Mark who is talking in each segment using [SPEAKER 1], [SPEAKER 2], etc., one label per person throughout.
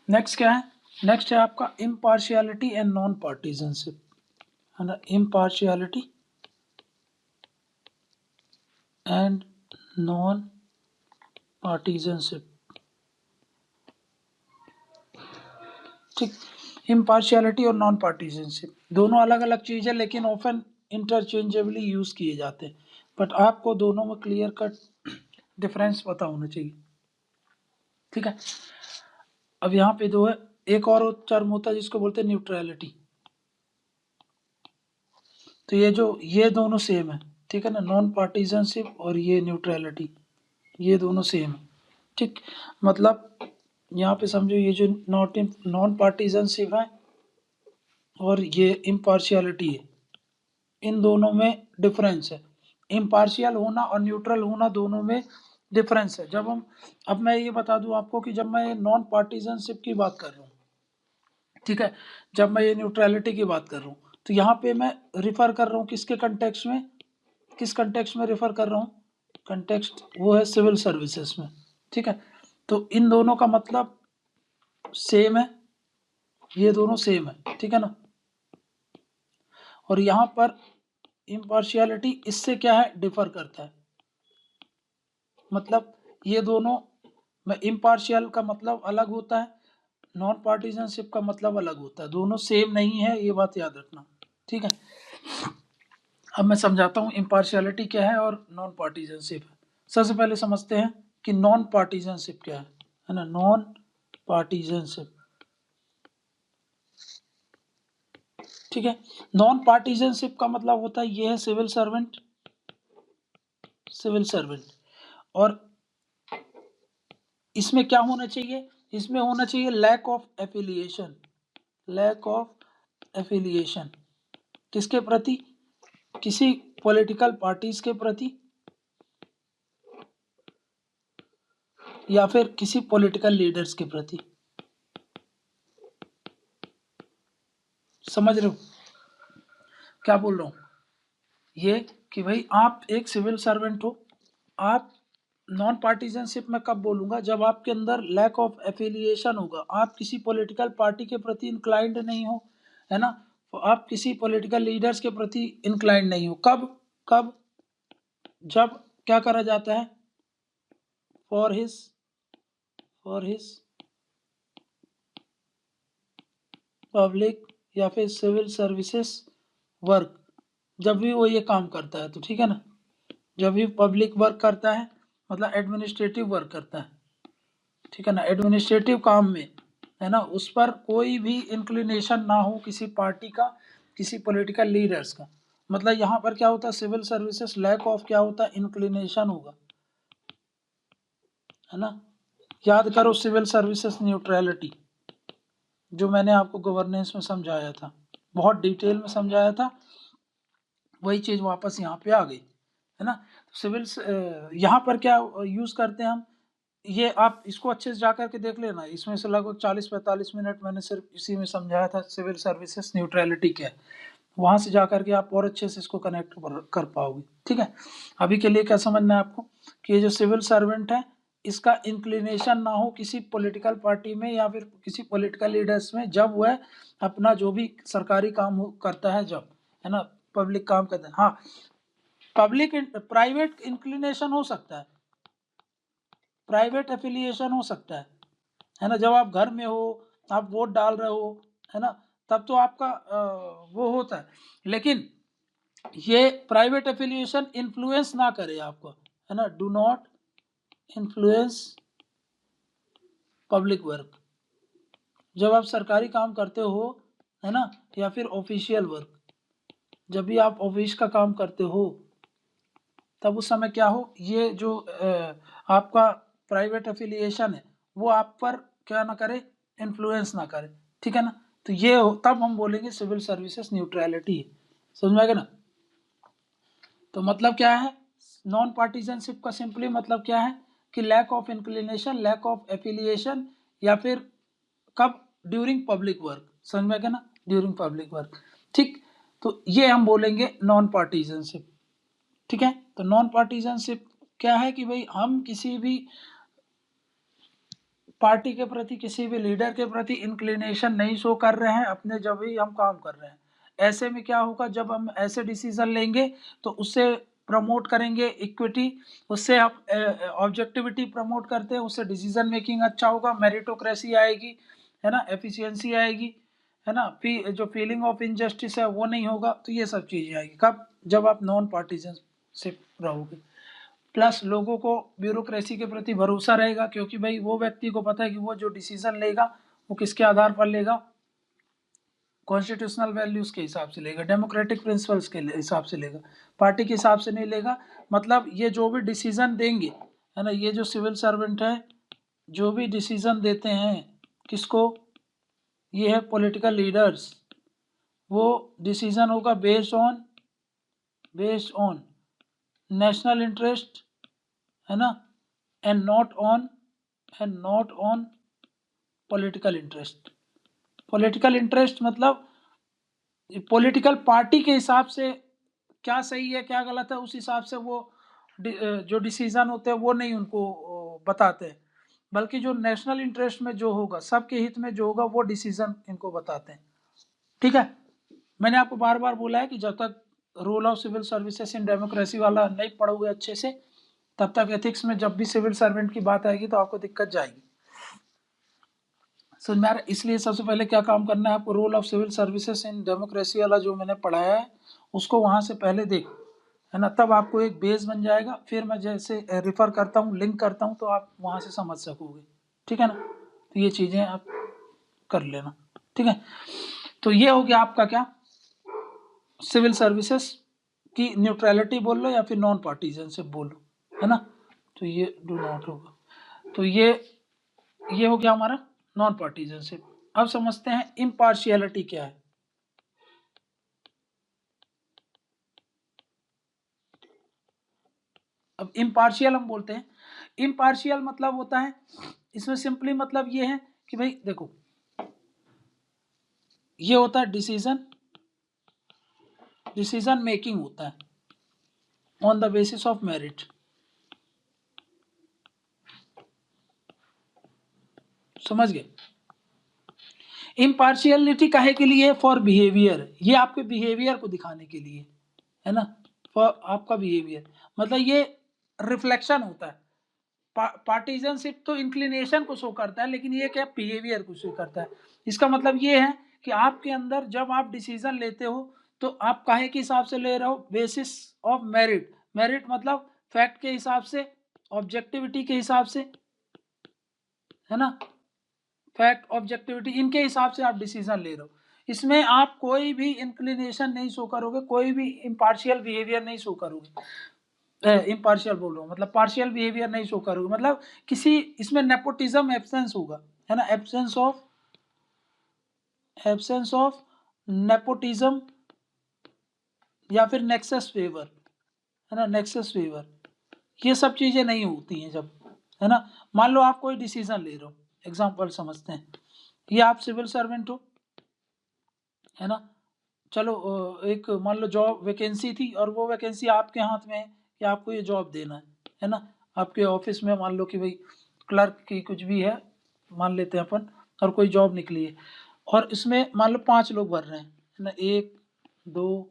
[SPEAKER 1] Next क्या है? Next है आपका इम्पार्शियलिटी एंड नॉन पार्टीजनशिप, है ना, इम्पार्शियलिटी एंड नॉन पार्टीजनशिप। ठीक, इम्पार्शियलिटी और नॉन पार्टीजनशिप दोनों अलग अलग चीज है, लेकिन ऑफन इंटरचेंजेबली यूज किए जाते हैं, बट आपको दोनों में क्लियर कट डिफरेंस पता होना चाहिए। ठीक है, अब यहाँ पे दो है, एक और टर्म होता है जिसको बोलते हैं न्यूट्रलिटी। तो ये दोनों सेम है, ठीक है ना, नॉन पार्टीजनशिप और ये न्यूट्रलिटी, ये दोनों सेम है। ठीक, मतलब यहाँ पे समझो ये जो नॉन पार्टीजनशिप है और ये इम्पार्शियलिटी है, इन दोनों में डिफरेंस है। इम्पार्शियल होना और न्यूट्रल होना दोनों में डिफरेंस है। जब हम, अब मैं ये बता दूं आपको कि जब मैं नॉन पार्टीजनशिप की बात कर रहा हूँ, ठीक है, जब मैं ये न्यूट्रलिटी की बात कर रहा हूँ, तो यहाँ पे मैं रिफर कर रहा हूँ किसके कंटेक्स्ट में, किस कंटेक्स्ट में रिफर कर रहा हूँ, कंटेक्स्ट वो है सिविल सर्विसेज में। ठीक है, तो इन दोनों का मतलब सेम है, ये दोनों सेम है, ठीक है ना। और यहाँ पर इम्पार्शियलिटी इससे क्या है, डिफर करता है, मतलब ये दोनों में इम्पार्शियल का मतलब अलग होता है, नॉन पार्टीजनशिप का मतलब अलग होता है, दोनों सेम नहीं है, ये बात याद रखना। ठीक है, अब मैं समझाता हूँ इम्पार्शियलिटी क्या है और नॉन पार्टीजनशिप है। सबसे पहले समझते हैं कि नॉन पार्टीजनशिप क्या है ना, नॉन पार्टीजनशिप। ठीक है, नॉन पार्टीजनशिप का मतलब होता है ये है सिविल सर्वेंट, सिविल सर्वेंट, और इसमें क्या होना चाहिए, इसमें होना चाहिए lack of affiliation, lack of affiliation किसके प्रति, किसी पॉलिटिकल पार्टीज के प्रति या फिर किसी पॉलिटिकल लीडर्स के प्रति। समझ रहे हो क्या बोल रहा हूं, ये कि भाई आप एक सिविल सर्वेंट हो, आप नॉन पार्टीजनशिप में कब बोलूंगा, जब आपके अंदर लैक ऑफ एफिलिएशन होगा, आप किसी पॉलिटिकल पार्टी के प्रति इंक्लाइंड नहीं हो, है ना, तो आप किसी पॉलिटिकल लीडर्स के प्रति इंक्लाइंड नहीं हो। कब, कब, जब क्या करा जाता है, फॉर हिज पब्लिक या फिर सिविल सर्विसेज वर्क, जब भी वो ये काम करता है, तो ठीक है ना, जब भी पब्लिक वर्क करता है मतलब एडमिनिस्ट्रेटिव वर्क करता है, ठीक है ना, एडमिनिस्ट्रेटिव काम में, है ना, उस पर कोई भी इंक्लिनेशन ना हो किसी पार्टी का, किसी पॉलिटिकल लीडर्स का, मतलब यहाँ पर क्या होता है, सिविल सर्विसेज लैक ऑफ क्या होता है, इंक्लिनेशन होगा, है ना। याद करो सिविल सर्विसेज न्यूट्रलिटी, जो मैंने आपको गवर्नेंस में समझाया था, बहुत डिटेल में समझाया था, वही चीज वापस यहाँ पे आ गई, है ना। सिविल यहाँ पर क्या यूज करते हैं हम, ये आप इसको अच्छे से जा करके देख लेना, इसमें से लगभग 40-45 मिनट मैंने सिर्फ इसी में समझाया था सिविल सर्विसेज न्यूट्रलिटी क्या है, वहां से जा करके आप और अच्छे से इसको कनेक्ट कर पाओगे। ठीक है, अभी के लिए क्या समझना है आपको कि ये जो सिविल सर्वेंट है, इसका इंक्लिनेशन ना हो किसी पॉलिटिकल पार्टी में या फिर किसी पॉलिटिकल लीडर्स में, जब वह अपना जो भी सरकारी काम करता है, जब, है ना, पब्लिक काम करता है। हाँ, पब्लिक प्राइवेट इंक्लिनेशन हो सकता है, प्राइवेट एफिलिएशन हो सकता है ना, जब आप घर में हो, आप वोट डाल रहे हो, है ना, तब तो आपका वो होता है, लेकिन ये प्राइवेट एफिलिएशन इन्फ्लुएंस ना करे आपको, है ना, do not influence public work, जब आप सरकारी काम करते हो, है ना, या फिर ऑफिशियल वर्क, जब भी आप ऑफिस का काम करते हो, तब उस समय क्या हो, ये जो आपका प्राइवेट एफिलिएशन है वो आप पर क्या ना करे, इन्फ्लुएंस ना करे, ठीक है ना। तो ये तब हम बोलेंगे सिविल सर्विसेज न्यूट्रलिटी है, समझ में आ गया ना। तो मतलब क्या है, नॉन पार्टीजनशिप का सिंपली मतलब क्या है कि lack of inclination, lack of affiliation, या फिर कब, ड्यूरिंग पब्लिक वर्क, समझ में आ गया ना, ड्यूरिंग पब्लिक वर्क। ठीक, तो ये हम बोलेंगे नॉन पार्टीजनशिप। ठीक है। तो नॉन पार्टीजनशिप क्या है कि भाई हम किसी भी पार्टी के प्रति, किसी भी लीडर के प्रति इंक्लिनेशन नहीं शो कर रहे हैं अपने, जब भी हम काम कर रहे हैं। ऐसे में क्या होगा, जब हम ऐसे डिसीजन लेंगे तो उससे प्रमोट करेंगे इक्विटी, उससे आप ऑब्जेक्टिविटी प्रमोट करते हैं, उससे डिसीजन मेकिंग अच्छा होगा, मेरिटोक्रेसी आएगी, है ना, एफिशिएंसी आएगी, है ना, जो फीलिंग ऑफ इनजस्टिस है वो नहीं होगा। तो ये सब चीजें आएगी कब, जब आप नॉन पार्टीजनशिप रहोगे। प्लस लोगों को ब्यूरोक्रेसी के प्रति भरोसा रहेगा, क्योंकि भाई वो व्यक्ति को पता है कि वो जो डिसीजन लेगा वो किसके आधार पर लेगा, कॉन्स्टिट्यूशनल वैल्यूज के हिसाब से लेगा, डेमोक्रेटिक प्रिंसिपल्स के हिसाब से लेगा, पार्टी के हिसाब से नहीं लेगा। मतलब ये जो भी डिसीजन देंगे, है ना, ये जो सिविल सर्वेंट है जो भी डिसीजन देते हैं किसको, ये है पॉलिटिकल लीडर्स, वो डिसीजन होगा बेस्ड ऑन नेशनल इंटरेस्ट, है ना, and not on political interest. Political interest मतलब पॉलिटिकल पार्टी के हिसाब से क्या सही है क्या गलत है, उस हिसाब से वो जो डिसीजन होते हैं वो नहीं उनको बताते, बल्कि जो नेशनल इंटरेस्ट में जो होगा, सबके हित में जो होगा, वो डिसीजन इनको बताते हैं। ठीक है। मैंने आपको बार बार बोला है कि जब तक rule of civil services in democracy वाला नहीं पढ़ोगे अच्छे से, तब तक एथिक्स में जब भी सिविल सर्वेंट की बात आएगी तो आपको दिक्कत जाएगी। समझ में आ रहा है? इसलिए सबसे पहले क्या काम करना है आपको, rule of civil services in democracy वाला जो मैंने पढ़ाया है उसको वहां से पहले देखो, है ना, तब आपको एक बेस बन जाएगा। फिर मैं जैसे रिफर करता हूँ, लिंक करता हूँ, तो आप वहां से समझ सकोगे। ठीक है ना, तो ये चीजें आप कर लेना। ठीक है, तो ये हो गया आपका क्या, सिविल सर्विसेज की न्यूट्रलिटी बोल लो या फिर नॉन पार्टीजनशिप बोलो, है ना। तो ये डू नॉट होगा, तो ये हो गया हमारा नॉन पार्टीजनशिप। अब समझते हैं इम्पार्शियलिटी क्या है। अब इम्पार्शियल हम बोलते हैं, इम्पार्शियल मतलब होता है, इसमें सिंपली मतलब ये है कि भाई देखो, ये होता है डिसीजन मेकिंग होता है on the basis of merit. समझ गए? इम्पार्शियलिटी काहे के लिए? फॉर बिहेवियर, ये आपके बिहेवियर को दिखाने के लिए, है ना, फॉर आपका बिहेवियर, मतलब ये रिफ्लेक्शन होता है। पार्टीजनशिप तो इंक्लिनेशन को शो करता है, लेकिन ये क्या, बिहेवियर को शो करता है। इसका मतलब ये है कि आपके अंदर जब आप डिसीजन लेते हो तो आप काहे के हिसाब से ले रहे हो, बेसिस ऑफ मेरिट। मेरिट मतलब फैक्ट के हिसाब से, ऑब्जेक्टिविटी के हिसाब से, है ना, फैक्ट ऑब्जेक्टिविटी इनके हिसाब से आप डिसीजन ले रहे हो। इसमें आप कोई भी इंक्लिनेशन नहीं शो करोगे, कोई भी इम्पार्शियल बिहेवियर नहीं शो करोगे। इम्पार्शियल बोल रहा हूँ, मतलब पार्शियल बिहेवियर नहीं शो करोगे, मतलब किसी इसमें नेपोटिज्म एब्सेंस होगा, है ना, एब्सेंस ऑफ नेपोटिज्म या फिर नेक्सस फेवर, है ना, नेक्सस फेवर, ये सब चीजें नहीं होती हैं जब, है ना। मान लो आप कोई डिसीजन ले रहे हो, एग्जांपल समझते हैं, ये आप सिविल सर्वेंट हो, है ना, चलो एक मान लो जॉब वैकेंसी थी और वो वैकेंसी आपके हाथ में है कि आपको ये जॉब देना है ना। आपके ऑफिस में मान लो कि भाई क्लर्क की कुछ भी है, मान लेते हैं अपन, और कोई जॉब निकली है और इसमें मान लो 5 लोग भर रहे हैं, है ना, 1 2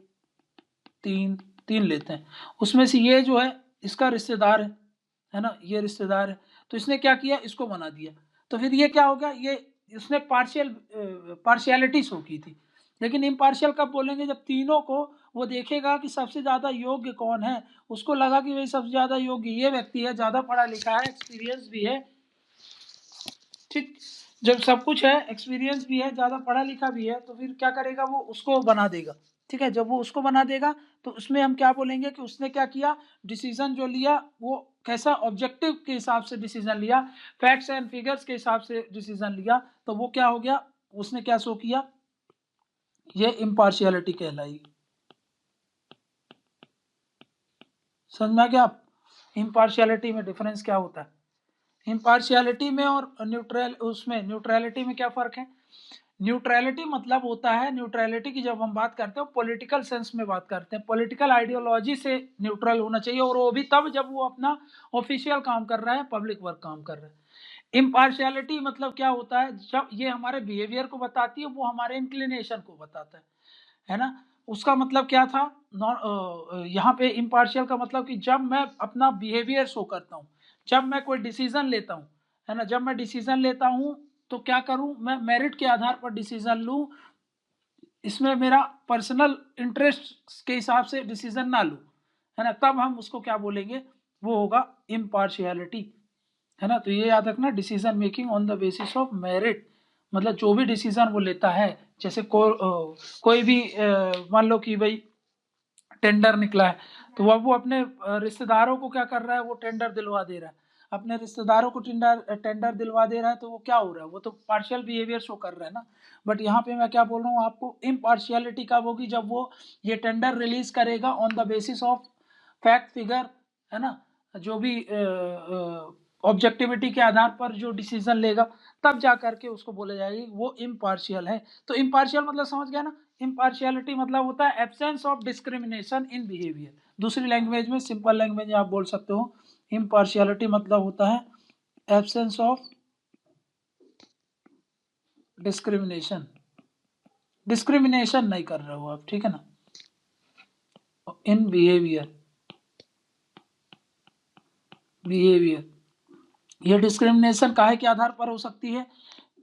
[SPEAKER 1] 3 3 लेते हैं, उसमें से ये जो है इसका रिश्तेदार है ना, ये रिश्तेदार है, तो इसने क्या किया, इसको बना दिया। तो फिर ये क्या होगा, ये उसने पार्शियलिटी शो की थी। लेकिन इम्पार्शियल कब बोलेंगे, जब तीनों को वो देखेगा कि सबसे ज्यादा योग्य कौन है, उसको लगा कि भाई सबसे ज्यादा योग्य ये व्यक्ति है, ज्यादा पढ़ा लिखा है, एक्सपीरियंस भी है। ठीक, जब सब कुछ है, एक्सपीरियंस भी है, ज्यादा पढ़ा लिखा भी है, तो फिर क्या करेगा, वो उसको बना देगा। ठीक है, जब वो उसको बना देगा तो उसमें हम क्या बोलेंगे कि उसने क्या किया, डिसीजन जो लिया वो कैसा, ऑब्जेक्टिव के हिसाब से डिसीजन लिया, फैक्ट्स एंड फिगर्स के हिसाब से डिसीजन लिया, तो वो क्या हो गया, उसने क्या शो किया, ये इम्पार्शियलिटी कहलाई। समझ में आ गया आप, इम्पार्शियलिटी में डिफरेंस क्या होता है, इम्पार्शियलिटी में और न्यूट्रलिटी में क्या फर्क है। न्यूट्रलिटी मतलब होता है, न्यूट्रलिटी की जब हम बात करते हैं पॉलिटिकल सेंस में बात करते हैं, पॉलिटिकल आइडियोलॉजी से न्यूट्रल होना चाहिए, और वो भी तब जब वो अपना ऑफिशियल काम कर रहा है, पब्लिक वर्क काम कर रहा है। इम्पार्शियलिटी मतलब क्या होता है, जब ये हमारे बिहेवियर को बताती है, वो हमारे इंक्लिनेशन को बताता है ना। उसका मतलब क्या था, यहाँ पे इम्पार्शियल का मतलब कि जब मैं अपना बिहेवियर शो करता हूँ, जब मैं कोई डिसीजन लेता हूँ, है ना, जब मैं डिसीजन लेता हूँ तो क्या करूँ, मैं मेरिट के आधार पर डिसीजन लूँ, इसमें मेरा पर्सनल इंटरेस्ट के हिसाब से डिसीजन ना लूँ, है ना, तब हम उसको क्या बोलेंगे, वो होगा इम्पार्शियलिटी, है ना। तो ये याद रखना, decision making on the basis of merit, मतलब जो भी डिसीजन वो लेता है, जैसे कोई भी मान लो कि भाई टेंडर निकला है, तो वो अपने रिश्तेदारों को क्या कर रहा है, वो टेंडर दिलवा दे रहा है, अपने रिश्तेदारों को टेंडर दिलवा दे रहा है, तो वो क्या हो रहा है, वो तो पार्शियल बिहेवियर शो कर रहा है ना। बट यहाँ पे मैं क्या बोल रहा हूँ आपको, इम्पार्शियलिटी कब होगी, जब वो ये टेंडर रिलीज करेगा on the basis of fact figure, है ना, जो भी ऑब्जेक्टिविटी के आधार पर जो डिसीजन लेगा, तब जा करके उसको बोला जाएगा वो इम्पार्शियल है। तो इम्पार्शियल मतलब समझ गया ना, इम्पार्शियलिटी मतलब होता है absence of discrimination in behaviour. दूसरी लैंग्वेज में, सिंपल लैंग्वेज में आप बोल सकते हो, इम्पार्शियलिटी मतलब होता है एब्सेंस ऑफ डिस्क्रिमिनेशन, डिस्क्रिमिनेशन नहीं कर रहे हो आप, ठीक है ना, इन बिहेवियर। ये डिस्क्रिमिनेशन काहे के आधार पर हो सकती है,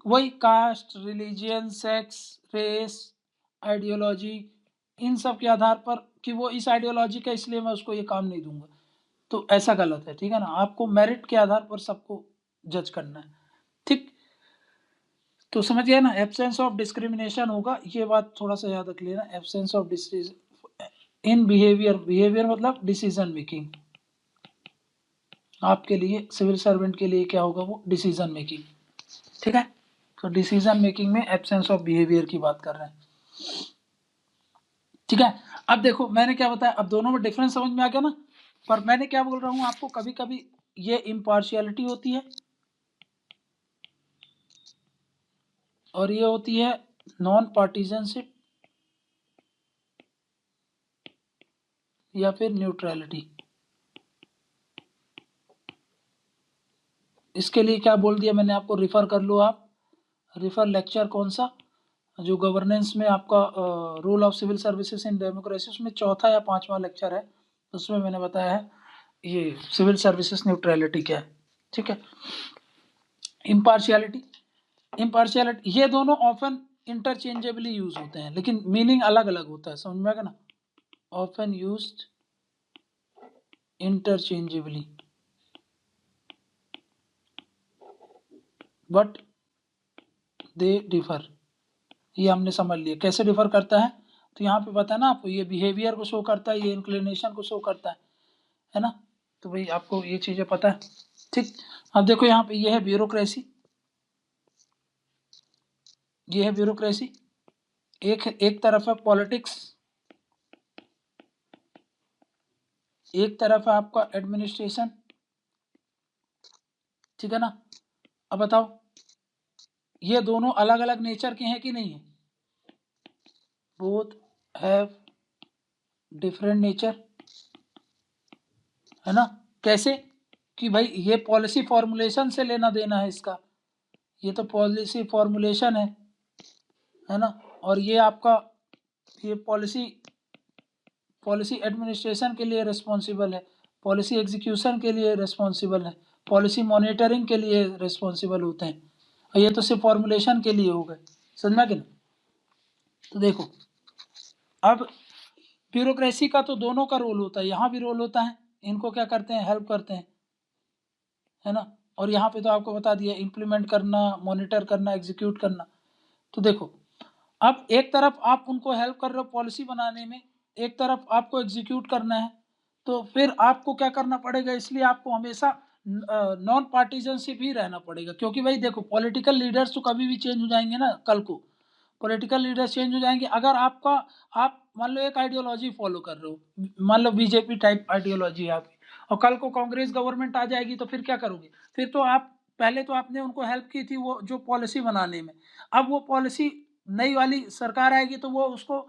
[SPEAKER 1] वही caste, religion, sex, race, ideology, इन सब के आधार पर कि वो इस आइडियोलॉजी का, इसलिए मैं उसको ये काम नहीं दूंगा, तो ऐसा गलत है, ठीक है ना। आपको मेरिट के आधार पर सबको जज करना है, ठीक। तो समझ गया ना, एब्सेंस ऑफ डिस्क्रिमिनेशन होगा, ये बात थोड़ा सा याद रख लेना, absence of in behaviour, behaviour मतलब डिसीजन मेकिंग, आपके लिए सिविल सर्वेंट के लिए क्या होगा, वो डिसीजन मेकिंग, ठीक है। तो डिसीजन मेकिंग में एब्सेंस ऑफ बिहेवियर की बात कर रहे हैं, ठीक है। अब देखो मैंने क्या बताया, अब दोनों में डिफरेंस समझ में आ गया ना। पर मैंने क्या बोल रहा हूं आपको, कभी कभी ये इम्पार्शियलिटी होती है और ये होती है नॉन पार्टीजनशिप या फिर न्यूट्रलिटी। इसके लिए क्या बोल दिया मैंने आपको, रिफर कर लो आप, रिफर लेक्चर कौन सा, जो गवर्नेंस में आपका rule of civil services in democracy, उसमें चौथा या पांचवा लेक्चर है, उसमें मैंने बताया है ये सिविल सर्विसेज न्यूट्रलिटी क्या है, ठीक है। इम्पार्शियलिटी, इम्पार्शियलिटी, ये दोनों ऑफन इंटरचेंजेबली यूज होते हैं, लेकिन मीनिंग अलग अलग होता है, समझ में आ गया ना, often used interchangeably but they differ, ये हमने समझ लिया कैसे डिफर करता है। तो यहाँ पे पता है ना आपको, ये बिहेवियर को शो करता है, ये इंक्लिनेशन को शो करता है ना। तो भाई आपको ये चीजें पता है, ठीक। अब देखो यहाँ पे ये है ब्यूरोक्रेसी, ये है ब्यूरोक्रेसी, एक तरफ है पॉलिटिक्स, एक तरफ है आपका एडमिनिस्ट्रेशन, ठीक है ना। अब बताओ ये दोनों अलग अलग नेचर के हैं कि नहीं है, बोथ हैव डिफरेंट नेचर, है ना। कैसे, कि भाई ये पॉलिसी फॉर्मुलेशन से लेना देना है इसका, ये तो पॉलिसी फॉर्मुलेशन है ना। और ये आपका, ये पॉलिसी एडमिनिस्ट्रेशन के लिए रिस्पॉन्सिबल है, पॉलिसी एग्जीक्यूशन के लिए रिस्पॉन्सिबल है, पॉलिसी मॉनिटरिंग के लिए रिस्पॉन्सिबल होते हैं, और ये तो सिर्फ फॉर्मुलेशन के लिए हो गए, समझ में कि नहीं। तो देखो अब ब्यूरोक्रेसी का तो दोनों का रोल होता है, यहाँ भी रोल होता है, इनको क्या करते हैं, हेल्प करते हैं, है ना। और यहाँ पे तो आपको बता दिया, इम्प्लीमेंट करना, मॉनिटर करना, एग्जीक्यूट करना। तो देखो अब एक तरफ आप उनको हेल्प कर रहे हो पॉलिसी बनाने में, एक तरफ आपको एग्जीक्यूट करना है, तो फिर आपको क्या करना पड़ेगा, इसलिए आपको हमेशा नॉन पार्टीजनशिप ही रहना पड़ेगा, क्योंकि भाई देखो पॉलिटिकल लीडर्स तो कभी भी चेंज हो जाएंगे ना, कल को पॉलिटिकल लीडर्स चेंज हो जाएंगे। अगर आपका, आप मान लो एक आइडियोलॉजी फॉलो कर रहे हो, मान लो बीजेपी टाइप आइडियोलॉजी है आपकी, और कल को कांग्रेस गवर्नमेंट आ जाएगी, तो फिर क्या करोगे, फिर तो आप पहले तो आपने उनको हेल्प की थी वो जो पॉलिसी बनाने में, अब वो पॉलिसी नई वाली सरकार आएगी तो वो उसको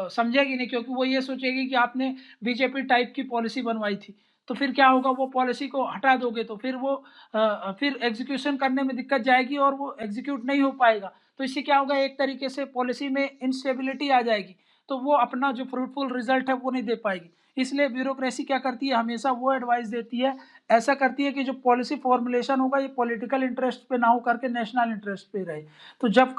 [SPEAKER 1] समझेगी नहीं, क्योंकि वो ये सोचेगी कि आपने बीजेपी टाइप की पॉलिसी बनवाई थी। तो फिर क्या होगा, वो पॉलिसी को हटा दोगे तो फिर वो फिर एग्जीक्यूशन करने में दिक्कत जाएगी और वो एग्जीक्यूट नहीं हो पाएगा। तो इससे क्या होगा, एक तरीके से पॉलिसी में इंस्टेबिलिटी आ जाएगी, तो वो अपना जो फ्रूटफुल रिजल्ट है वो नहीं दे पाएगी। इसलिए ब्यूरोक्रेसी क्या करती है, हमेशा वो एडवाइस देती है, ऐसा करती है कि जो पॉलिसी फॉर्मुलेशन होगा ये पॉलिटिकल इंटरेस्ट पे ना हो करके नेशनल इंटरेस्ट पे रहे। तो जब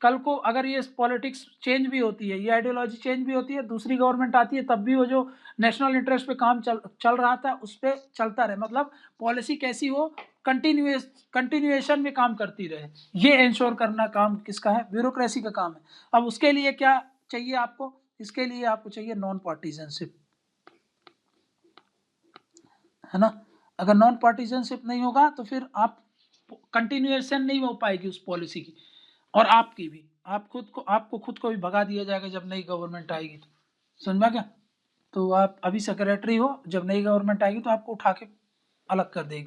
[SPEAKER 1] कल को अगर ये पॉलिटिक्स चेंज भी होती है, ये आइडियोलॉजी चेंज भी होती है, दूसरी गवर्नमेंट आती है, तब भी वो जो नेशनल इंटरेस्ट पे काम चल रहा था उस पर चलता रहे, मतलब पॉलिसी कैसी हो, कंटिन्यूएशन में काम करती रहे। ये इंश्योर करना काम किसका है, ब्यूरोक्रेसी का काम है। अब उसके लिए क्या चाहिए आपको, इसके लिए आपको चाहिए नॉन पार्टीजनशिप, है ना। अगर नॉन पार्टीजनशिप नहीं होगा तो फिर आप कंटिन्यूएशन नहीं हो पाएगी उस पॉलिसी की, और आपकी भी, आपको खुद को भी भगा दिया जाएगा जब नई गवर्नमेंट आएगी। तो समझ में क्या, तो आप अभी सेक्रेटरी हो, जब नई गवर्नमेंट आएगी तो आपको उठा के अलग कर देगी।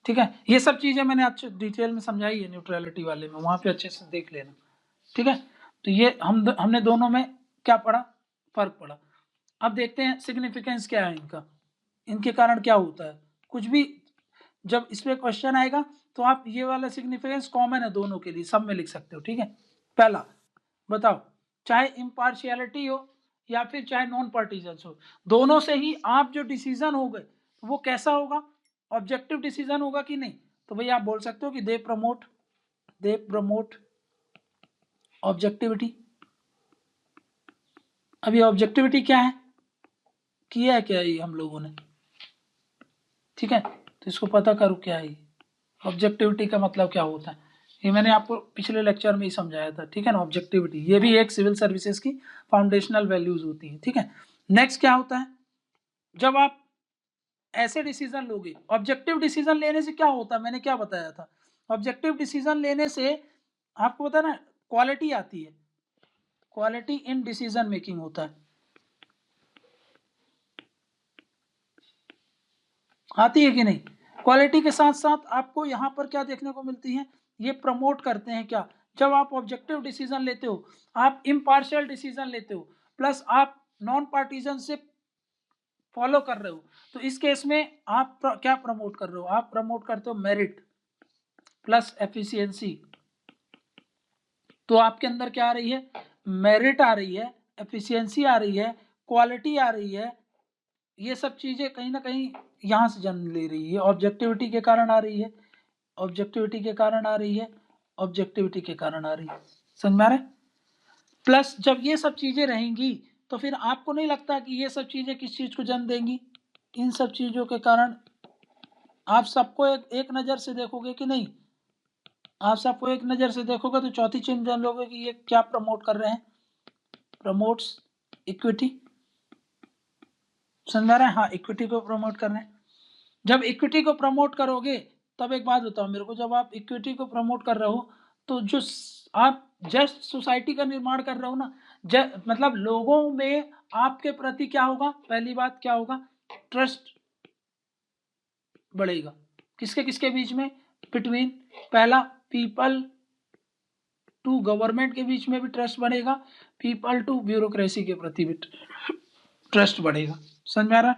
[SPEAKER 1] ठीक है, ये सब चीजें मैंने अच्छे डिटेल में समझाई है न्यूट्रलिटी वाले में, वहां पे अच्छे से देख लेना। ठीक है, तो ये हमने दोनों में क्या पढ़ा, फर्क पड़ा। अब देखते हैं सिग्निफिकेंस क्या है इनका, इनके कारण क्या होता है। कुछ भी जब इसमें क्वेश्चन आएगा तो आप ये वाला सिग्निफिकेंस कॉमन है दोनों के लिए, सब में लिख सकते हो। ठीक है, पहला बताओ, चाहे इम्पार्शियलिटी हो या फिर चाहे नॉन पार्टीजन हो, दोनों से ही आप जो डिसीजन हो गए वो कैसा होगा, ऑब्जेक्टिव डिसीजन होगा कि नहीं। तो भैया आप बोल सकते हो कि दे प्रमोट ऑब्जेक्टिविटी। अभी ऑब्जेक्टिविटी क्या है, किया है क्या ये हम लोगों ने, ठीक है, तो इसको पता करो क्या है ऑब्जेक्टिविटी का मतलब क्या होता है। ये मैंने आपको पिछले लेक्चर में ही समझाया था। ठीक है ना, ऑब्जेक्टिविटी ये भी एक सिविल सर्विसेज की फाउंडेशनल वैल्यूज होती है। ठीक है, नेक्स्ट क्या होता है, जब आप ऐसे डिसीजन लोगे, ऑब्जेक्टिव डिसीजन लेने से क्या होता है, मैंने क्या बताया था, ऑब्जेक्टिव डिसीजन लेने से आपको पता है ना क्वालिटी आती है, क्वालिटी इन डिसीजन मेकिंग होता है, आती है कि नहीं। क्वालिटी के साथ साथ आपको यहाँ पर क्या देखने को मिलती है, ये प्रमोट करते हैं क्या, जब आप ऑब्जेक्टिव डिसीजन लेते हो, आप इम्पार्शियल डिसीजन लेते हो, प्लस आप नॉन पार्टीजनशिप फॉलो कर रहे हो, तो इस केस में आप क्या प्रमोट कर रहे हो, आप प्रमोट करते हो मेरिट प्लस एफिशिएंसी। तो आपके अंदर क्या आ रही है, मेरिट आ रही है, एफिशिएंसी आ रही है, क्वालिटी आ रही है, ये सब चीजें कहीं ना कहीं यहाँ से जन्म ले रही है, ऑब्जेक्टिविटी के कारण आ रही है, ऑब्जेक्टिविटी के कारण आ रही है, ऑब्जेक्टिविटी के कारण आ रही है, समझ में आ रहा है। प्लस जब ये सब चीजें रहेंगी तो फिर आपको नहीं लगता कि ये सब चीजें किस चीज को जन्म देंगी, इन सब चीजों के कारण आप सबको एक नजर से देखोगे कि नहीं, आप सबको एक नजर से देखोगे तो चौथी चीज जान लोगे कि ये क्या प्रमोट कर रहे हैं, प्रमोट्स इक्विटी, समझ में आ रहा है, हाँ इक्विटी को प्रमोट कर रहे हैं। जब इक्विटी को प्रमोट करोगे, तब एक बात बताओ मेरे को, जब आप इक्विटी को प्रमोट कर रहे हो तो जो आप जस्ट सोसाइटी का निर्माण कर रहे हो ना, मतलब लोगों में आपके प्रति क्या होगा, पहली बात क्या होगा, ट्रस्ट बढ़ेगा, किसके किसके बीच में, बिटवीन, पहला पीपल टू गवर्नमेंट के बीच में भी ट्रस्ट बढ़ेगा, पीपल टू ब्यूरोक्रेसी के प्रति भी ट्रस्ट बढ़ेगा, समझ में आ रहा है,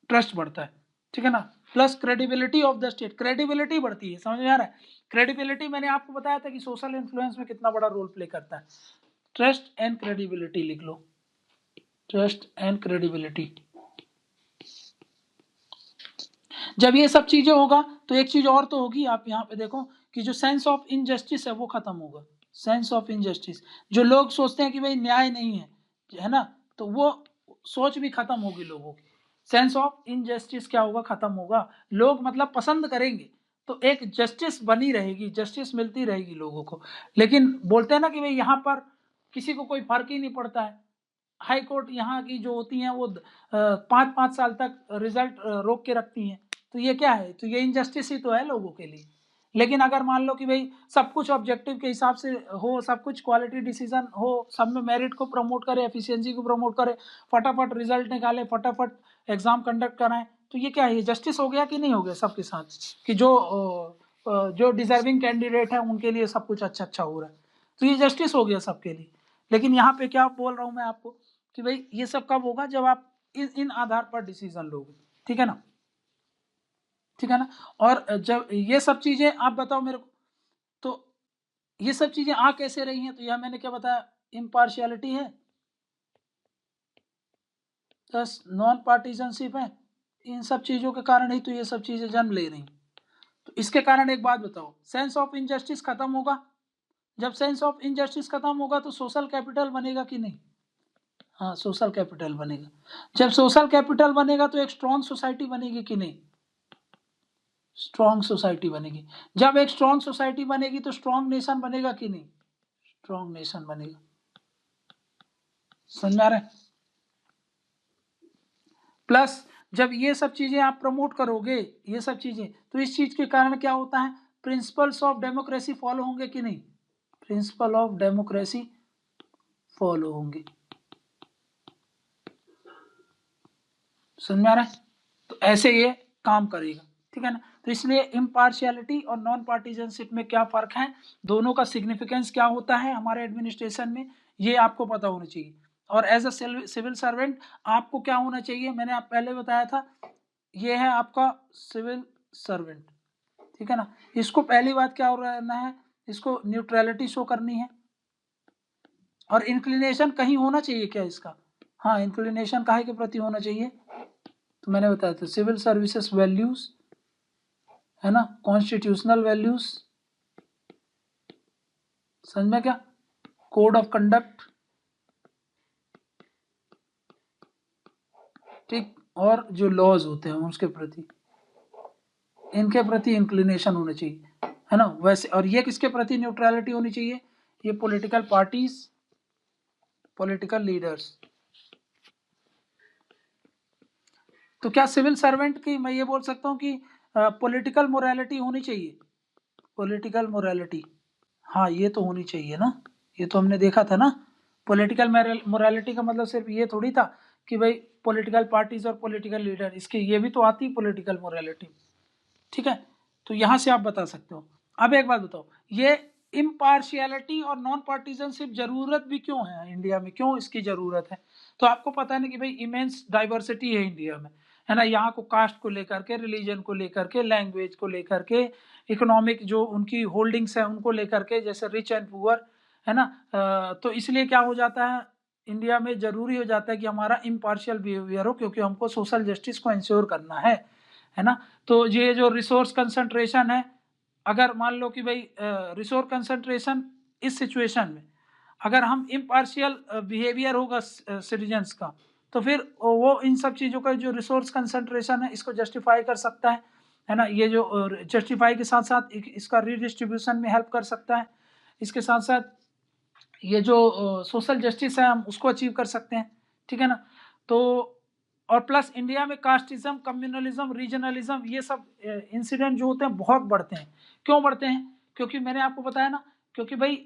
[SPEAKER 1] ट्रस्ट बढ़ता है। ठीक है ना, plus credibility of the state, credibility बढ़ती है, समझ में आ रहा है। क्रेडिबिलिटी मैंने आपको बताया था कि सोशल इन्फ्लुएंस में कितना बड़ा रोल प्ले करता है। ट्रस्ट एंड क्रेडिबिलिटी लिख लो, ट्रस्ट एंड क्रेडिबिलिटी। जब ये सब चीजें होगा तो एक चीज और तो होगी, आप यहाँ पे देखो कि जो सेंस ऑफ इनजस्टिस है वो खत्म होगा, सेंस ऑफ इनजस्टिस, जो लोग सोचते हैं कि भाई न्याय नहीं है ना, तो वो सोच भी खत्म होगी लोगों की, सेंस ऑफ इनजस्टिस क्या होगा, खत्म होगा, लोग मतलब पसंद करेंगे, तो एक जस्टिस बनी रहेगी, जस्टिस मिलती रहेगी लोगों को। लेकिन बोलते हैं ना कि भाई यहाँ पर किसी को कोई फर्क ही नहीं पड़ता है, हाई कोर्ट यहाँ की जो होती हैं वो 5-5 साल तक रिजल्ट रोक के रखती हैं, तो ये क्या है, तो ये इनजस्टिस ही तो है लोगों के लिए। लेकिन अगर मान लो कि भाई सब कुछ ऑब्जेक्टिव के हिसाब से हो, सब कुछ क्वालिटी डिसीजन हो, सब में मेरिट को प्रमोट करे, एफिशिएंसी को प्रमोट करे, फटाफट रिजल्ट निकाले, फटाफट एग्जाम कंडक्ट कराएं, तो ये क्या है, ये जस्टिस हो गया कि नहीं हो गया सबके साथ, कि जो डिजर्विंग कैंडिडेट है उनके लिए सब कुछ अच्छा अच्छा हो रहा है। तो ये जस्टिस हो गया सबके लिए। लेकिन यहाँ पे क्या बोल रहा हूँ मैं आपको कि भाई ये सब कब होगा, जब आप इन आधार पर डिसीजन लोगे, ठीक है ना, ठीक है ना। और जब ये सब चीजें आप बताओ मेरे को, तो ये सब चीजें आ कैसे रही हैं, तो यह मैंने क्या बताया, इम्पार्शियलिटी है प्लस नॉन पार्टीजनशिप है, इन सब चीजों के कारण ही तो ये सब चीजें जन्म ले रही। तो इसके कारण एक बात बताओ, सेंस ऑफ इनजस्टिस खत्म होगा, जब सेंस ऑफ इनजस्टिस खत्म होगा तो सोशल कैपिटल बनेगा कि नहीं, हाँ सोशल कैपिटल बनेगा। जब सोशल कैपिटल बनेगा तो एक स्ट्रॉन्ग सोसाइटी बनेगी कि नहीं, स्ट्रॉन्ग सोसाइटी बनेगी। जब एक स्ट्रॉन्ग सोसाइटी बनेगी तो स्ट्रॉन्ग नेशन बनेगा कि नहीं, स्ट्रॉन्ग नेशन बनेगा। समझ आ रहा है। प्लस जब ये सब चीजें आप प्रमोट करोगे, ये सब चीजें, तो इस चीज के कारण क्या होता है, प्रिंसिपल्स ऑफ डेमोक्रेसी फॉलो होंगे कि नहीं, प्रिंसिपल ऑफ डेमोक्रेसी फॉलो होंगे। समझ में आ रहा है। तो ऐसे ये काम करेगा, ठीक है ना। तो इसलिए इम्पार्शियलिटी और नॉन पार्टीजनशिप में क्या फर्क है, दोनों का सिग्निफिकेंस क्या होता है हमारे एडमिनिस्ट्रेशन में, ये आपको पता होना चाहिए। और एज अ सिविल सर्वेंट आपको क्या होना चाहिए, मैंने आप पहले बताया था, ये है आपका सिविल सर्वेंट, ठीक है ना। इसको पहली बात क्या हो रहना है, इसको न्यूट्रलिटी शो करनी है। और इंक्लिनेशन कहीं होना चाहिए क्या इसका, हाँ इंक्लिनेशन काहे के प्रति होना चाहिए, तो मैंने बताया था सिविल सर्विसेज वैल्यूज है ना, कॉन्स्टिट्यूशनल वैल्यूज, समझ में क्या, कोड ऑफ कंडक्ट, ठीक, और जो लॉज होते हैं उसके प्रति, इनके प्रति इंक्लिनेशन होना चाहिए, है ना वैसे। और ये किसके प्रति न्यूट्रलिटी होनी चाहिए, ये पॉलिटिकल पार्टीज, पॉलिटिकल लीडर्स। तो क्या सिविल सर्वेंट की मैं ये बोल सकता हूँ कि पॉलिटिकल मोरालिटी होनी चाहिए, पॉलिटिकल मोरालिटी, हाँ ये तो होनी चाहिए ना, ये तो हमने देखा था ना। पॉलिटिकल मोरालिटी का मतलब सिर्फ ये थोड़ी था कि भाई पॉलिटिकल पार्टीज और पॉलिटिकल लीडर, इसके ये भी तो आती पॉलिटिकल मोरालिटी, ठीक है। तो यहां से आप बता सकते हो। अब एक बात बताओ, ये इम्पार्शियलिटी और नॉन पार्टीजनशिप जरूरत भी क्यों है इंडिया में, क्यों इसकी जरूरत है, तो आपको पता है ना कि भाई इमेंस डाइवर्सिटी है इंडिया में, है ना। यहाँ को कास्ट को लेकर के, रिलीजन को लेकर के, लैंग्वेज को लेकर के, इकोनॉमिक जो उनकी होल्डिंग्स है उनको लेकर के, जैसे रिच एंड पुअर, है ना। तो इसलिए क्या हो जाता है, इंडिया में जरूरी हो जाता है कि हमारा इम्पार्शियल बिहेवियर हो, क्योंकि हमको सोशल जस्टिस को इंश्योर करना है ना। तो ये जो रिसोर्स कंसंट्रेशन है, अगर मान लो कि भाई रिसोर्स कंसंट्रेशन इस सिचुएशन में अगर हम इम्पार्शियल बिहेवियर होगा सिटीजन्स का, तो फिर वो इन सब चीज़ों का जो रिसोर्स कंसंट्रेशन है इसको जस्टिफाई कर सकता है ना। ये जो जस्टिफाई के साथ साथ इसका रीडिस्ट्रीब्यूशन में हेल्प कर सकता है, इसके साथ साथ ये जो सोशल जस्टिस है हम उसको अचीव कर सकते हैं, ठीक है ना। तो और प्लस इंडिया में कास्टिज्म, कम्युनलिज्म, रीजनलिज्म, ये सब इंसिडेंट जो होते हैं बहुत बढ़ते हैं। क्यों बढ़ते हैं, क्योंकि मैंने आपको बताया ना, क्योंकि भाई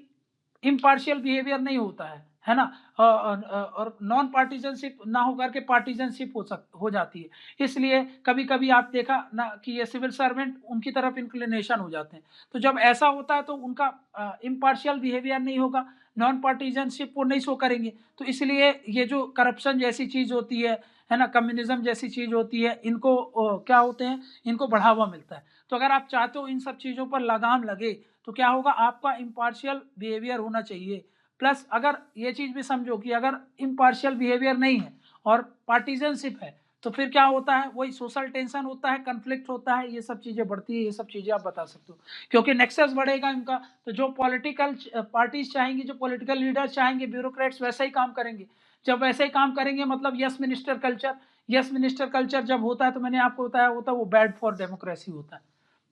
[SPEAKER 1] इम्पार्शियल बिहेवियर नहीं होता है ना। और नॉन पार्टीजनशिप ना होकर के पार्टीजनशिप हो जाती है। इसलिए कभी कभी आप देखा ना कि ये सिविल सर्वेंट उनकी तरफ इंक्लिनेशन हो जाते हैं। तो जब ऐसा होता है तो उनका इम्पार्शियल बिहेवियर नहीं होगा, नॉन पार्टीजनशिप वो नहीं शो करेंगे। तो इसलिए ये जो करप्शन जैसी चीज होती है ना, कम्युनिज्म जैसी चीज होती है, इनको क्या होते हैं, इनको बढ़ावा मिलता है। तो अगर आप चाहते हो इन सब चीजों पर लगाम लगे, तो क्या होगा, आपका इम्पार्शियल बिहेवियर होना चाहिए। प्लस अगर ये चीज भी समझो कि अगर इम्पार्शियल बिहेवियर नहीं है और पार्टीजनशिप है, तो फिर क्या होता है, वही सोशल टेंशन होता है, कन्फ्लिक्ट होता है, ये सब चीजें बढ़ती है। ये सब चीजें आप बता सकते हो, क्योंकि नेक्सस बढ़ेगा इनका। तो जो पॉलिटिकल पार्टीज चाहेंगी, जो पॉलिटिकल लीडर्स चाहेंगे, ब्यूरोक्रेट्स वैसा ही काम करेंगे। जब वैसे ही काम करेंगे मतलब yes minister culture, yes minister culture जब होता है तो मैंने आपको बताया होता है वो बैड फॉर डेमोक्रेसी होता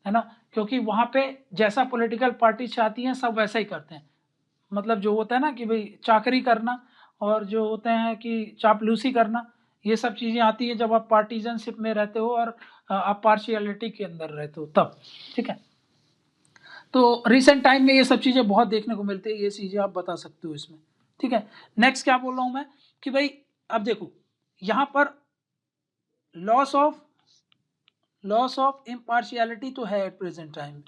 [SPEAKER 1] है ना। क्योंकि वहां पे जैसा पॉलिटिकल पार्टी चाहती हैं सब वैसा ही करते हैं। मतलब जो होता है ना कि भाई चाकरी करना, और जो होते हैं कि चापलूसी करना, ये सब चीजें आती है जब आप पार्टीजनशिप में रहते हो और आप पार्शियलिटी के अंदर रहते हो तब, ठीक है। तो रिसेंट टाइम में ये सब चीजें बहुत देखने को मिलती है, ये चीजें आप बता सकते हो इसमें, ठीक है। नेक्स्ट क्या बोल रहा हूं मैं कि भाई अब देखो यहां पर लॉस ऑफ इम्पार्शियलिटी तो है at present time,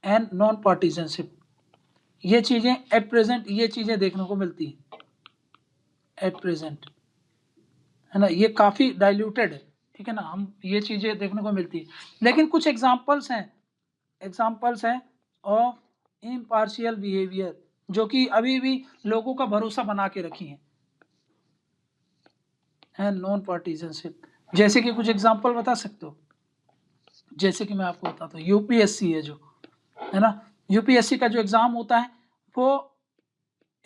[SPEAKER 1] and non partisanship, ये चीजें एट प्रेजेंट ये चीजें देखने को मिलती है एट प्रेजेंट, है ना, ये काफी डाइल्यूटेड है, ठीक है ना, हम ये चीजें देखने को मिलती है। लेकिन कुछ एग्जांपल्स हैं ऑफ इम्पार्शियल बिहेवियर जो कि अभी भी लोगों का भरोसा बना के रखी है नॉन पार्टीजनशिप। जैसे कि कुछ एग्जांपल बता सकते हो? जैसे कि मैं आपको बताता हूँ, यूपीएससी है जो, है ना, यूपीएससी का जो एग्जाम होता है वो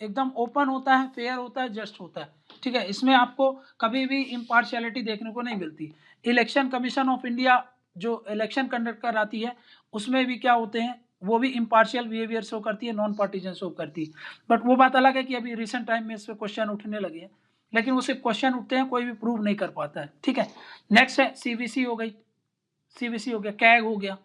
[SPEAKER 1] एकदम ओपन होता है, फेयर होता है, जस्ट होता है, ठीक है, इसमें आपको कभी भी इम्पार्शियलिटी देखने को नहीं मिलती। इलेक्शन कमीशन ऑफ इंडिया जो इलेक्शन कंडक्ट कराती है उसमें भी क्या होते हैं, वो भी इम्पार्शियल बिहेवियर शो करती है, नॉन पार्टीजन शो करती है। बट वो बात अलग है कि अभी रिसेंट टाइम में इस पर क्वेश्चन उठने लगे हैं, लेकिन वो सिर्फ क्वेश्चन उठते हैं, कोई भी प्रूव नहीं कर पाता है, ठीक है। नेक्स्ट है सीबीसी हो गई, सीबीसी हो गया, कैग हो गया,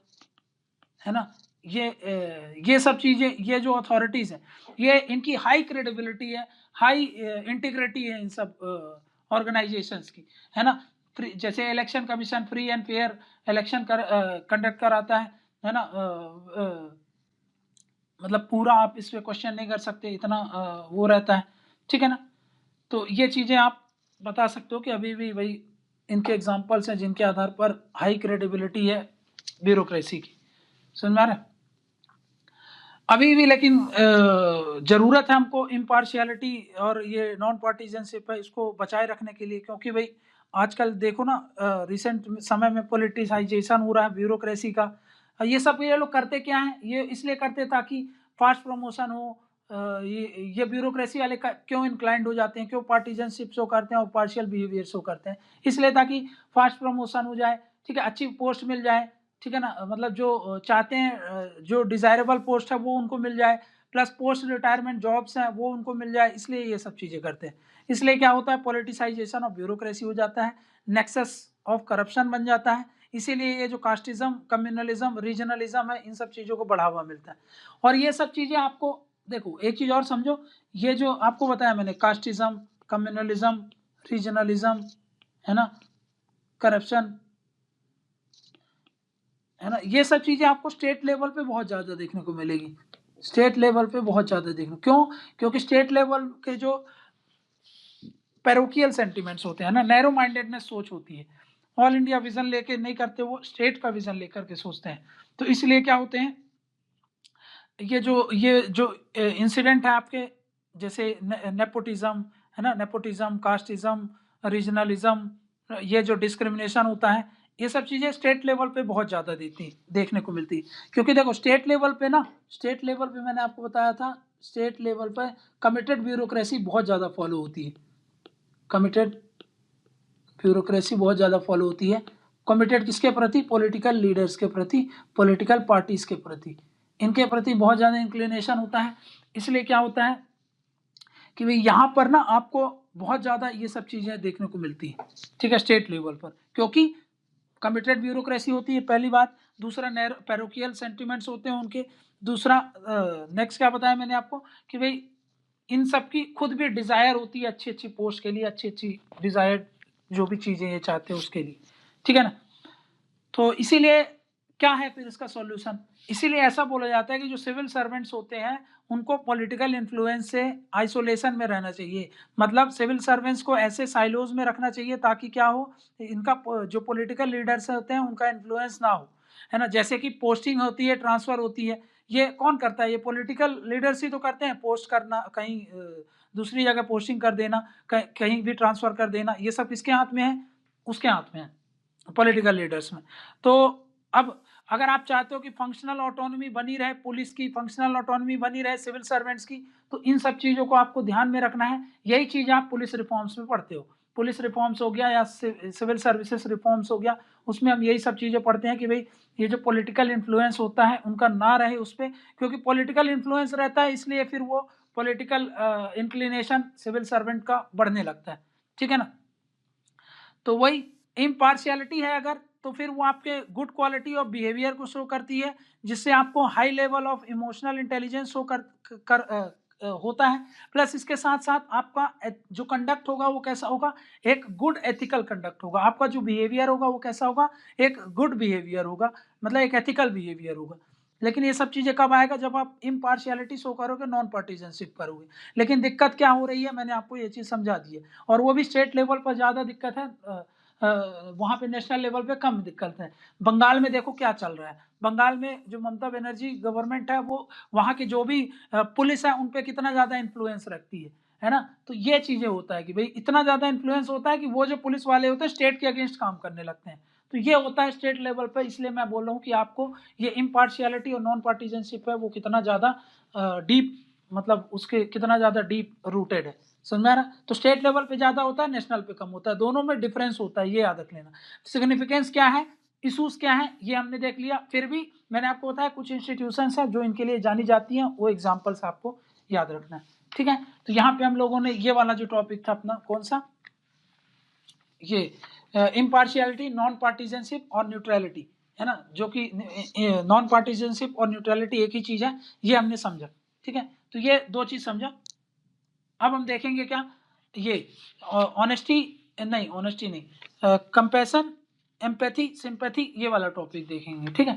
[SPEAKER 1] है ना, ये सब चीजें, ये जो अथॉरिटीज है ये इनकी हाई क्रेडिबिलिटी है, हाई इंटीग्रिटी है इन सब ऑर्गेनाइजेशंस की, है ना। जैसे election commission free and fair election conduct कराता है ना, मतलब पूरा आप इस पे क्वेश्चन नहीं कर सकते, इतना वो रहता है, ठीक है ना। तो ये चीजें आप बता सकते हो कि अभी भी भाई इनके एग्जाम्पल्स हैं जिनके आधार पर हाई क्रेडिबिलिटी है ब्यूरोक्रेसी की, समझ में आ रहा है? अभी भी लेकिन जरूरत है हमको इम्पार्शियलिटी और ये नॉन पार्टीजनशिप है इसको बचाए रखने के लिए, क्योंकि भाई आजकल देखो ना रिसेंट समय में पॉलिटिसाइजेशन हो रहा है ब्यूरोक्रेसी का। ये सब ये लोग करते क्या है, ये इसलिए करते ताकि फास्ट प्रमोशन हो। ये ब्यूरोक्रेसी वाले क्यों इंक्लाइंड हो जाते हैं, क्यों पार्टीजनशिप शो करते हैं और पार्शियल बिहेवियर शो करते हैं, इसलिए ताकि फास्ट प्रमोशन हो जाए, ठीक है, अच्छी पोस्ट मिल जाए, ठीक है ना, मतलब जो चाहते हैं जो डिजायरेबल पोस्ट है वो उनको मिल जाए, प्लस पोस्ट रिटायरमेंट जॉब्स हैं वो उनको मिल जाए, इसलिए ये सब चीजें करते हैं। इसलिए क्या होता है, पॉलिटिसाइजेशन ऑफ ब्यूरोक्रेसी हो जाता है, नेक्सस ऑफ करप्शन बन जाता है, इसीलिए ये जो कास्टिज्म, कम्युनलिज्म, रीजनलिज्म है, इन सब चीजों को बढ़ावा मिलता है। और ये सब चीजें आपको देखो, एक चीज और समझो, ये जो आपको बताया मैंने, कास्टिज्म, कम्युनलिज्म, रीजनलिज्म, है ना, करप्शन, है ना, ये सब चीजें आपको स्टेट लेवल पे बहुत ज्यादा देखने को मिलेगी, स्टेट लेवल पे बहुत ज्यादा देखने, क्यों? क्योंकि स्टेट लेवल के जो पैरोकियल सेंटिमेंट्स होते हैं ना, नैरो माइंडेडनेस सोच होती है, ऑल इंडिया विजन लेके नहीं करते, वो स्टेट का विजन लेकर के सोचते हैं। तो इसलिए क्या होते हैं, ये जो इंसिडेंट है आपके, जैसे नेपोटिज्म, है ना, नेपोटिज्म, कास्टिज्म, रीजनलिज्म, ये जो डिस्क्रिमिनेशन होता है, ये सब चीजें स्टेट लेवल पे बहुत ज्यादा देखने को मिलती, क्योंकि देखो स्टेट लेवल पे ना, स्टेट लेवल पे मैंने आपको बताया था, स्टेट लेवल पे कमिटेड ब्यूरोक्रेसी बहुत ज्यादा फॉलो होती है, कमिटेड ब्यूरोक्रेसी बहुत ज्यादा फॉलो होती है। कमिटेड किसके प्रति? पॉलिटिकल लीडर्स के प्रति, पॉलिटिकल पार्टीज के प्रति, इनके प्रति बहुत ज्यादा इंक्लिनेशन होता है। इसलिए क्या होता है कि भाई यहाँ पर ना आपको बहुत ज्यादा ये सब चीजें देखने को मिलती है, ठीक है, स्टेट लेवल पर, क्योंकि कमिटेड ब्यूरोक्रेसी होती है, पहली बात। दूसरा पैरोकियल सेंटिमेंट्स होते हैं उनके। दूसरा नेक्स्ट क्या बताया मैंने आपको कि भाई इन सब की खुद भी डिजायर होती है अच्छी अच्छी पोस्ट के लिए, अच्छी अच्छी डिजायर्ड जो भी चीजें ये चाहते हैं उसके लिए, ठीक है ना। तो इसीलिए क्या है फिर इसका सॉल्यूशन? इसीलिए ऐसा बोला जाता है कि जो सिविल सर्वेंट्स होते हैं उनको पॉलिटिकल इन्फ्लुएंस से आइसोलेशन में रहना चाहिए, मतलब सिविल सर्वेंट्स को ऐसे साइलोज में रखना चाहिए ताकि क्या हो, इनका जो पॉलिटिकल लीडर्स होते हैं उनका इन्फ्लुएंस ना हो, है ना। जैसे कि पोस्टिंग होती है, ट्रांसफर होती है, ये कौन करता है? ये पॉलिटिकल लीडर्स ही तो करते हैं, पोस्ट करना, कहीं दूसरी जगह पोस्टिंग कर देना, कहीं भी ट्रांसफर कर देना, ये सब किसके हाथ में है? उसके हाथ में है, पॉलिटिकल लीडर्स में। तो अब अगर आप चाहते हो कि फंक्शनल ऑटोनॉमी बनी रहे, पुलिस की फंक्शनल ऑटोनॉमी बनी रहे, सिविल सर्वेंट्स की, तो इन सब चीजों को आपको ध्यान में रखना है। यही चीज आप पुलिस रिफॉर्म्स में पढ़ते हो, पुलिस रिफॉर्म्स हो गया या सिविल सर्विसेज रिफॉर्म्स हो गया, उसमें हम यही सब चीजें पढ़ते हैं कि भाई ये जो पॉलिटिकल इन्फ्लुएंस होता है उनका ना रहे उस पर, क्योंकि पॉलिटिकल इन्फ्लुएंस रहता है इसलिए फिर वो पॉलिटिकल इंक्लिनेशन सिविल सर्वेंट का बढ़ने लगता है, ठीक है ना। तो वही इम्पार्शियलिटी है अगर, तो फिर वो आपके गुड क्वालिटी ऑफ बिहेवियर को शो करती है, जिससे आपको high level of emotional intelligence show होता है। प्लस इसके साथ साथ आपका जो कंडक्ट होगा वो कैसा होगा? एक गुड एथिकल कंडक्ट होगा, आपका जो बिहेवियर होगा वो कैसा होगा? एक गुड बिहेवियर होगा, मतलब एक एथिकल बिहेवियर होगा। लेकिन ये सब चीजें कब आएगा, जब आप इम्पार्शियलिटी शो करोगे, नॉन पार्टीजनशिप करोगे। लेकिन दिक्कत क्या हो रही है, मैंने आपको ये चीज समझा दी है, और वो भी स्टेट लेवल पर ज्यादा दिक्कत है, वहां पे नेशनल लेवल पे कम दिक्कत है। बंगाल में देखो क्या चल रहा है, बंगाल में जो ममता बनर्जी गवर्नमेंट है, वो वहां की जो भी पुलिस है उन पे कितना ज्यादा इन्फ्लुएंस रखती है ना। तो ये चीजें होता है कि भाई इतना ज्यादा इन्फ्लुएंस होता है कि वो जो पुलिस वाले होते हैं स्टेट के अगेंस्ट काम करने लगते हैं। तो ये होता है स्टेट लेवल पे, इसलिए मैं बोल रहा हूँ कि आपको ये इम्पार्शियलिटी और नॉन पार्टीजनशिप है वो कितना ज्यादा डीप, मतलब उसके कितना ज्यादा डीप रूटेड है, समझ में आ रहा। तो स्टेट लेवल पे ज्यादा होता है, नेशनल पे कम होता है, दोनों में डिफरेंस होता है, ये याद रख लेना। सिग्निफिकेंस क्या है, इशूज क्या है, ये हमने देख लिया। फिर भी मैंने आपको बताया कुछ इंस्टीट्यूशंस है जो इनके लिए जानी जाती हैं, वो एग्जाम्पल्स आपको याद रखना है, ठीक है। तो यहाँ पे हम लोगों ने ये वाला जो टॉपिक था अपना, कौन सा, ये इम्पार्शियलिटी, नॉन पार्टीजनशिप और न्यूट्रलिटी, है ना, जो कि नॉन पार्टीजनशिप और न्यूट्रलिटी एक ही चीज है, ये हमने समझा, ठीक है। तो ये दो चीज समझा। अब हम देखेंगे क्या, ये ऑनेस्टी, नहीं ऑनेस्टी नहीं, कंपैशन, एम्पैथी, सिंपैथी, ये वाला टॉपिक देखेंगे, ठीक है।